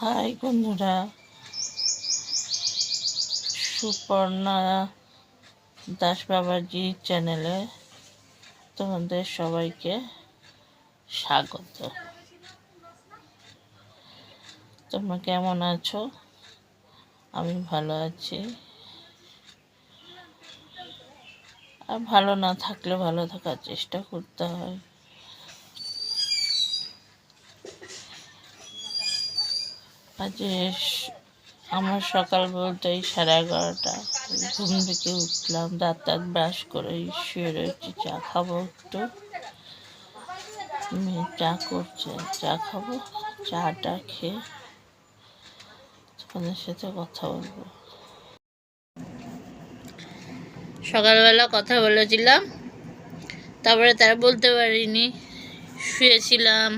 High বন্ধুরা, সুপর্ণা দাস বাবাজি চ্যানেলে তোমাদের সবাইকে স্বাগত। তোমরা কেমন আছো? আমি ভালো আছি। আর ভালো না থাকলে ভালো থাকার চেষ্টা করতে হয়। আজ আমার সকাল বলতেই 11:30 ঘুম থেকে উঠলাম, দাঁত ব্রাশ করে শুয়ে রয়েছি। চা খাবো, একটু মেয়ে চা করছে, চা খাবো। চাটা খেয়ে তোমাদের সাথে কথা বলবো। সকালবেলা কথা বলেছিলাম, তারপরে তার বলতে পারিনি, শুয়েছিলাম।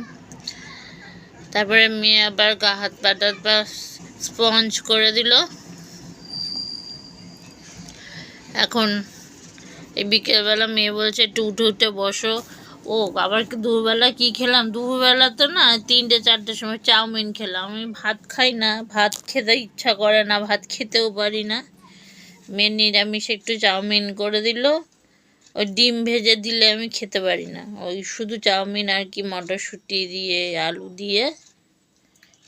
তারপরে মেয়ে আবার গা হাত পা স্পঞ্জ করে দিল। এখন এই বিকেলবেলা মেয়ে বলছে একটু উঠে উঠে বসো। ও আবার দুপুরবেলা কি খেলাম? দুপুরবেলা তো না 3-4টের সময় চাউমিন খেলাম। আমি ভাত খাই না, ভাত খেতে ইচ্ছা করে না, ভাত খেতেও পারি না। মেয়ে নিরামিষ একটু চাউমিন করে দিল। ওই ডিম ভেজে দিলে আমি খেতে পারি না। ওই শুধু চাউমিন আর কি, মটরশুঁটি দিয়ে আলু দিয়ে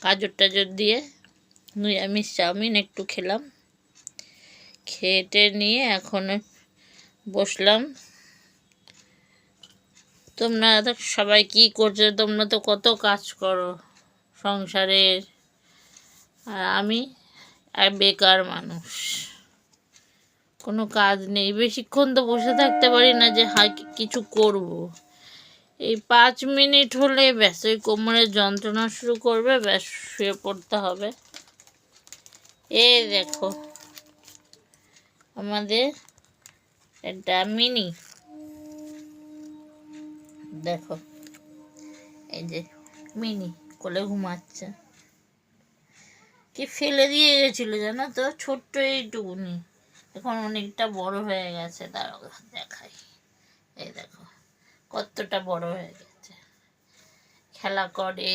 গাজর টাজর দিয়ে নিরামিষ চাউমিন একটু খেলাম। খেটে নিয়ে এখন বসলাম। তোমরা সবাই কি করছো? তোমরা তো কত কাজ করো সংসারের, আর আমি আর বেকার মানুষ, কোনো কাজ নেই। বেশিক্ষণ তো বসে থাকতে পারি না যে কিছু করব। এই 5 মিনিট হলে ব্যাস ওই কোমরের যন্ত্রণা শুরু করবে, ব্যাস শুয়ে পড়তে হবে। এই দেখো আমাদের একটা মিনি, দেখো এই যে মিনি কোলে ঘুমাচ্ছে। কি ফেলে দিয়ে গেছিল জানো তো, ছোট্ট এইটুকুনি, এখন অনেকটা বড় হয়ে গেছে। তার দেখাই, এই দেখো কতটা বড় হয়ে গেছে। খেলা করে,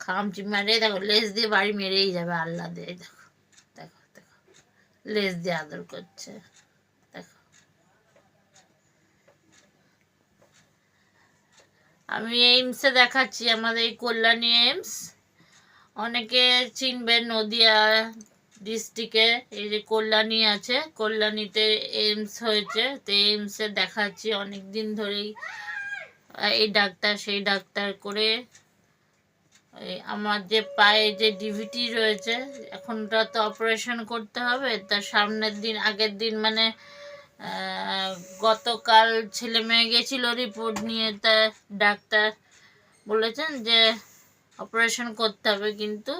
খামচি মারে, দেখো লেজ দিয়ে বাড়ি মেরেই যাবে আল্লাহ দিয়ে। দেখো দেখো দেখো লেজ দিয়ে আদর করছে। দেখো আমি এইমসে দেখাচ্ছি, আমাদের এই কল্যাণী এইমস, অনেকে চিনবে, নদিয়া ডিস্ট্রিক্টে এই যে কল্যাণী আছে, কল্যাণীতে এইমস হয়েছে। তো এইমসে দেখাচ্ছি অনেক দিন ধরেই। এই ডাক্তার সেই ডাক্তার করে আমার যে পায়ে যে ডিভিটি রয়েছে, এখনটা তো অপারেশন করতে হবে। তার সামনের দিন, আগের দিন মানে গতকাল ছেলে মেয়ে গেছিল রিপোর্ট নিয়ে। তা ডাক্তার বলেছেন যে অপারেশন করতে হবে, কিন্তু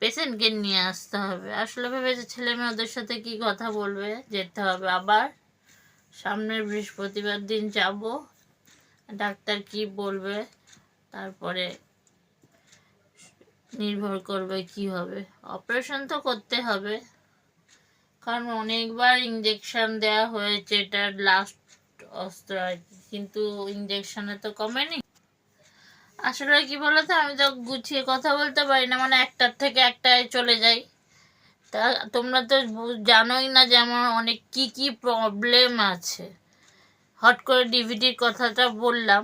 পেশেন্টকে নিয়ে আসতে হবে। আসলে ভেবেছে ছেলে মেয়ে ওদের সাথে কি কথা বলবে, যেতে হবে আবার। সামনের বৃহস্পতিবার দিন যাব, ডাক্তার কি বলবে তারপরে নির্ভর করবে কি হবে। অপারেশন তো করতে হবে, কারণ অনেকবার ইঞ্জেকশন দেওয়া হয়েছে, এটা লাস্ট অস্ত্র আর কি, কিন্তু ইঞ্জেকশনে তো কমেনি। আসলে কি বলতো, আমি তো গুছিয়ে কথা বলতে পারি না, মানে একটার থেকে একটায় চলে যাই। তা তোমরা তো জানোই না যে আমার অনেক কি প্রবলেম আছে। হট করে ডিভিডির কথাটা বললাম।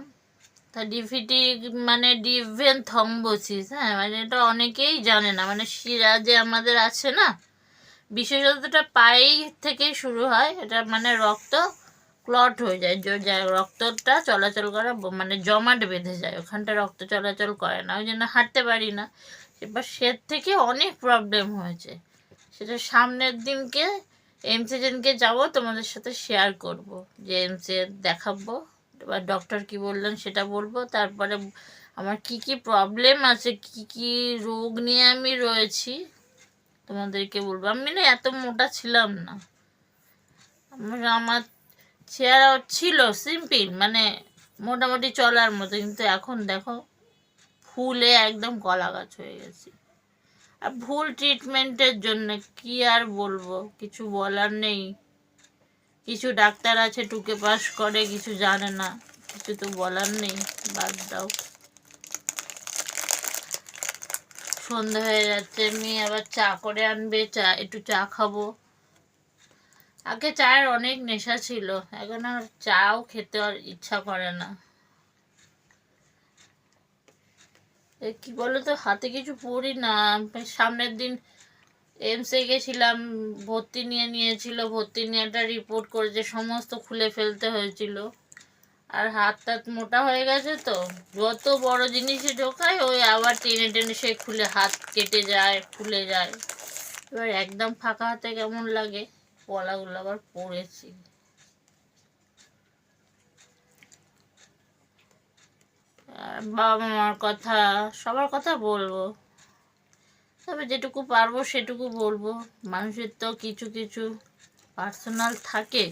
তা ডিভিডি মানে ডিভেন থম্বোসিস, হ্যাঁ, মানে এটা অনেকেই জানে না। মানে শিরা যে আমাদের আছে না, বিশেষতটা পায়েই থেকেই শুরু হয়। এটা মানে রক্ত ক্লট হয়ে যায়, রক্তটা চলাচল করা মানে জমাট বেঁধে যায়, ওখানটা রক্ত চলাচল করে না, ওই জন্য হাঁটতে পারি না। এবার সে থেকে অনেক প্রবলেম হয়েছে। সেটা সামনের দিনকে এইমসে যেদিনকে যাবো তোমাদের সাথে শেয়ার করব, যে এইমসে দেখাবো, এবার ডক্টর কি বললেন সেটা বলবো। তারপরে আমার কি প্রবলেম আছে, কি রোগ নিয়ে আমি রয়েছি তোমাদেরকে বলবো। আমি না এত মোটা ছিলাম না, আমার চেহারা ছিল সিম্পল, মানে মোটামুটি চলার মতো, কিন্তু এখন দেখো ফুলে একদম কলা গাছ হয়ে গেছি। আর ভুল ট্রিটমেন্টের জন্য কি আর বলবো, কিছু বলার নেই। কিছু ডাক্তার আছে টুকে পাস করে, কিছু জানে না, কিছু তো বলার নেই, বাদ দাও। সন্ধ্যা হয়ে যাচ্ছে, মেয়ে আবার চা করে আনবে, একটু চা খাবো। আগে চায়ের অনেক নেশা ছিল, এখন আর চাও খেতে আর ইচ্ছা করে না। কি বলতো, হাতে কিছু পড়ি না। সামনের দিন এমসে গেছিলাম, ভর্তি নিয়েছিল, ভর্তি নিয়ে একটা রিপোর্ট করেছে, সমস্ত খুলে ফেলতে হয়েছিল। আর হাত টাত মোটা হয়ে গেছে, তো যত বড় জিনিসে ঢোকায় ওই আবার টেনে টেনে সে খুলে হাত কেটে যায়, ফুলে যায়। এবার একদম ফাঁকা হাতে কেমন লাগে, পলাগুলো আবার পড়েছি। বাবা মার কথা, সবার কথা বলবো, তবে যেটুকু পারবো সেটুকু বলবো। মানুষের তো কিছু কিছু পার্সোনাল থাকে,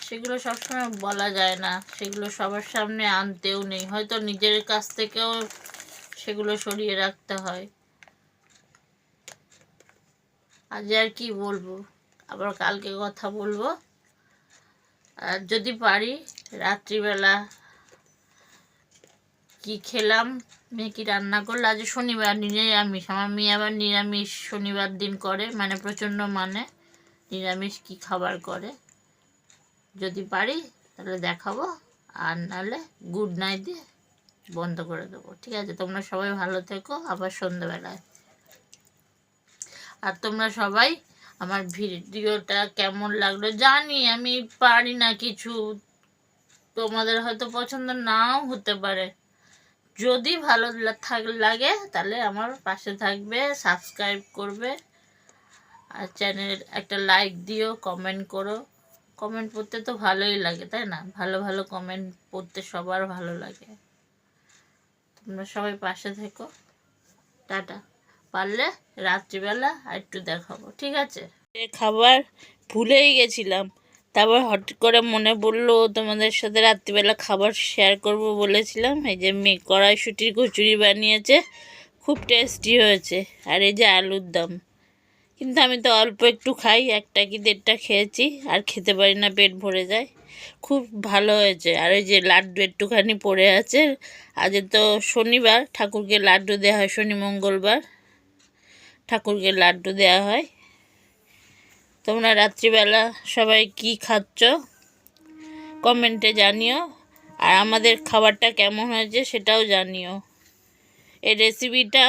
সেগুলো সবসময় বলা যায় না, সেগুলো সবার সামনে আনতেও নেই, হয়তো নিজের কাছ থেকেও সেগুলো সরিয়ে রাখতে হয়। আজ আর কি বলবো, আবার কালকে কথা বলবো। আর যদি পারি রাত্রিবেলা কি খেলাম, মেয়ে কি রান্না করলো, আজ শনিবার নিরামিষ, আমার মেয়ে আবার নিরামিষ শনিবার দিন করে, মানে প্রচণ্ড মানে নিরামিষ কি খাবার করে, যদি পারি তাহলে দেখাবো, আর নাহলে গুড নাইট দিয়ে বন্ধ করে দেবো। ঠিক আছে, তোমরা সবাই ভালো থেকো, আবার সন্ধ্যাবেলায়। আর তোমরা সবাই আমার ভিডিওটা কেমন লাগলো, জানি আমি পারি না কিছু, তোমাদের হয়তো পছন্দ নাও হতে পারে, যদি ভালো লাগে তাহলে আমার পাশে থাকবে, সাবস্ক্রাইব করবে, আর চ্যানেল একটা লাইক দিও, কমেন্ট করো। কমেন্ট পড়তে তো ভালোই লাগে, তাই না? ভালো ভালো কমেন্ট পড়তে সবার ভালো লাগে। তোমরা সবাই পাশে থেকো, টাটা। পারলে রাত্রিবেলা আর একটু দেখাবো, ঠিক আছে? খাবার ভুলেই গেছিলাম, তারপর হট করে মনে পড়লো তোমাদের সাথে রাত্রিবেলা খাবার শেয়ার করব বলেছিলাম। এই যে মেয়ে কড়াইশুঁটির কচুরি বানিয়েছে, খুব টেস্টি হয়েছে। আর এই যে আলুর দম, কিন্তু আমি তো অল্প একটু খাই, একটা কি দেড়টা খেয়েছি, আর খেতে পারি না, পেট ভরে যায়। খুব ভালো হয়েছে। আর ওই যে লাড্ডু একটুখানি পড়ে আছে, আজ তো শনিবার, ঠাকুরকে লাড্ডু দেওয়া হয়, শনি মঙ্গলবার ঠাকুরকে লাড্ডু দেওয়া হয়। তোমরা রাত্রিবেলা সবাই কি খাচ্ছ কমেন্টে জানিও, আর আমাদের খাবারটা কেমন হয়েছে সেটাও জানিও। এই রেসিপিটা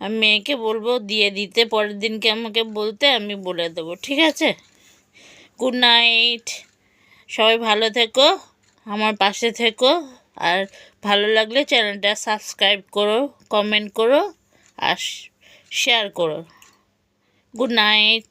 আমি মেয়েকে বলবো দিয়ে দিতে, পরের দিনকে আমাকে বলতে, আমি বলে দেবো, ঠিক আছে? গুড নাইট, সবাই ভালো থেকো, আমার পাশে থেকো, আর ভালো লাগলে চ্যানেলটা সাবস্ক্রাইব করো, কমেন্ট করো, আর শেয়ার করো। Good night.